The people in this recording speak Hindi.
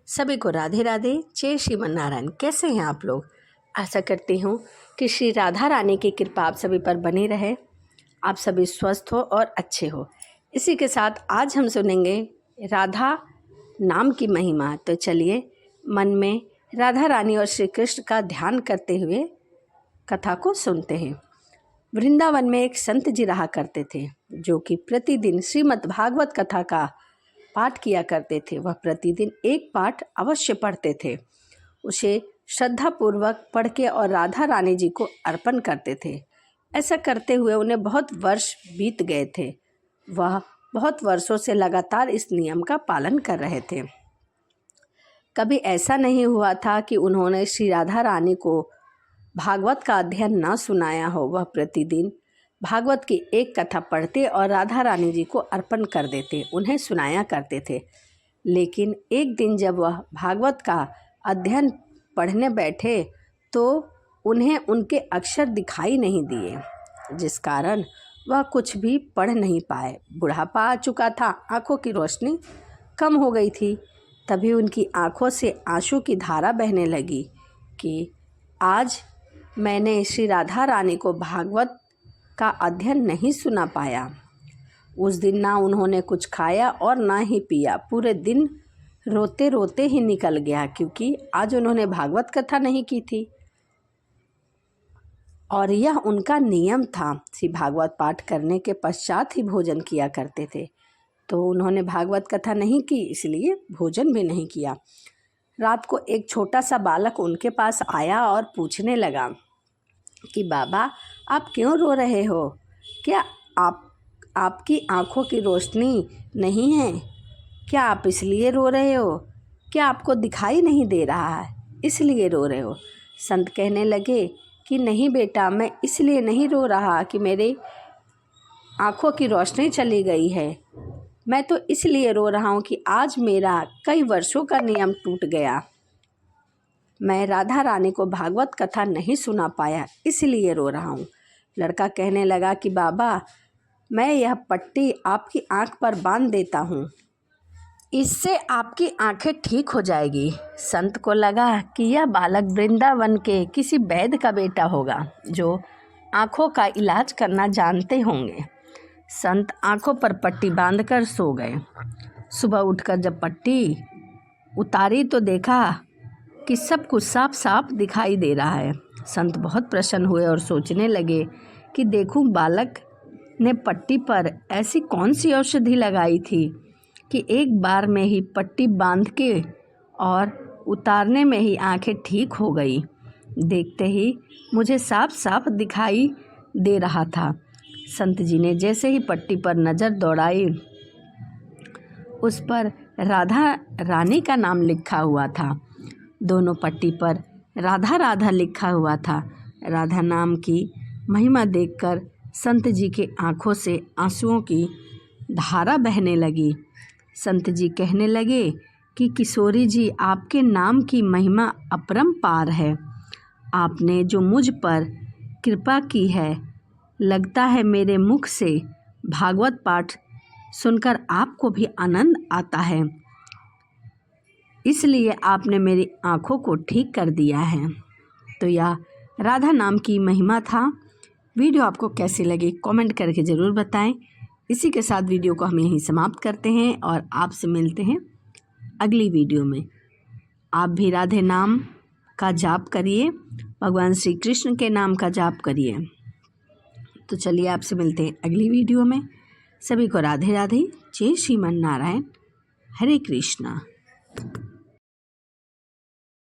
सभी को राधे राधे, जय श्रीमन नारायण। कैसे हैं आप लोग? आशा करती हूँ कि श्री राधा रानी की कृपा आप सभी पर बनी रहे, आप सभी स्वस्थ हो और अच्छे हो। इसी के साथ आज हम सुनेंगे राधा नाम की महिमा। तो चलिए मन में राधा रानी और श्री कृष्ण का ध्यान करते हुए कथा को सुनते हैं। वृंदावन में एक संत जी रहा करते थे, जो कि प्रतिदिन श्रीमद् भागवत कथा का पाठ किया करते थे। वह प्रतिदिन एक पाठ अवश्य पढ़ते थे। उसे श्रद्धापूर्वक पढ़ के और राधा रानी जी को अर्पण करते थे। ऐसा करते हुए उन्हें बहुत वर्ष बीत गए थे। वह बहुत वर्षों से लगातार इस नियम का पालन कर रहे थे। कभी ऐसा नहीं हुआ था कि उन्होंने श्री राधा रानी को भागवत का अध्ययन न सुनाया हो। वह प्रतिदिन भागवत की एक कथा पढ़ते और राधा रानी जी को अर्पण कर देते, उन्हें सुनाया करते थे। लेकिन एक दिन जब वह भागवत का अध्ययन पढ़ने बैठे तो उन्हें उनके अक्षर दिखाई नहीं दिए, जिस कारण वह कुछ भी पढ़ नहीं पाए। बुढ़ापा आ चुका था, आँखों की रोशनी कम हो गई थी। तभी उनकी आँखों से आंसू की धारा बहने लगी कि आज मैंने श्री राधा रानी को भागवत का अध्ययन नहीं सुना पाया। उस दिन ना उन्होंने कुछ खाया और ना ही पिया। पूरे दिन रोते रोते ही निकल गया, क्योंकि आज उन्होंने भागवत कथा नहीं की थी और यह उनका नियम था। श्री भागवत पाठ करने के पश्चात ही भोजन किया करते थे। तो उन्होंने भागवत कथा नहीं की, इसलिए भोजन भी नहीं किया। रात को एक छोटा सा बालक उनके पास आया और पूछने लगा कि बाबा, आप क्यों रो रहे हो? क्या आपकी आँखों की रोशनी नहीं है? क्या आप इसलिए रो रहे हो? क्या आपको दिखाई नहीं दे रहा है इसलिए रो रहे हो? संत कहने लगे कि नहीं बेटा, मैं इसलिए नहीं रो रहा कि मेरे आँखों की रोशनी चली गई है। मैं तो इसलिए रो रहा हूँ कि आज मेरा कई वर्षों का नियम टूट गया। मैं राधा रानी को भागवत कथा नहीं सुना पाया, इसलिए रो रहा हूँ। लड़का कहने लगा कि बाबा, मैं यह पट्टी आपकी आँख पर बांध देता हूँ, इससे आपकी आँखें ठीक हो जाएगी। संत को लगा कि यह बालक वृंदावन के किसी वैद्य का बेटा होगा, जो आँखों का इलाज करना जानते होंगे। संत आँखों पर पट्टी बांधकर सो गए। सुबह उठकर जब पट्टी उतारी तो देखा कि सब कुछ साफ साफ दिखाई दे रहा है। संत बहुत प्रसन्न हुए और सोचने लगे कि देखूं, बालक ने पट्टी पर ऐसी कौन सी औषधि लगाई थी कि एक बार में ही पट्टी बांध के और उतारने में ही आंखें ठीक हो गई। देखते ही मुझे साफ साफ दिखाई दे रहा था। संत जी ने जैसे ही पट्टी पर नज़र दौड़ाई, उस पर राधा रानी का नाम लिखा हुआ था। दोनों पट्टी पर राधा राधा लिखा हुआ था। राधा नाम की महिमा देखकर संत जी के आँखों से आंसुओं की धारा बहने लगी। संत जी कहने लगे कि किशोरी जी, आपके नाम की महिमा अपरंपार है। आपने जो मुझ पर कृपा की है, लगता है मेरे मुख से भागवत पाठ सुनकर आपको भी आनंद आता है, इसलिए आपने मेरी आँखों को ठीक कर दिया है। तो यह राधा नाम की महिमा था। वीडियो आपको कैसी लगी कमेंट करके ज़रूर बताएं। इसी के साथ वीडियो को हम यहीं समाप्त करते हैं और आपसे मिलते हैं अगली वीडियो में। आप भी राधे नाम का जाप करिए, भगवान श्री कृष्ण के नाम का जाप करिए। तो चलिए आपसे मिलते हैं अगली वीडियो में। सभी को राधे राधे, जय श्रीमन नारायण, हरे कृष्णा।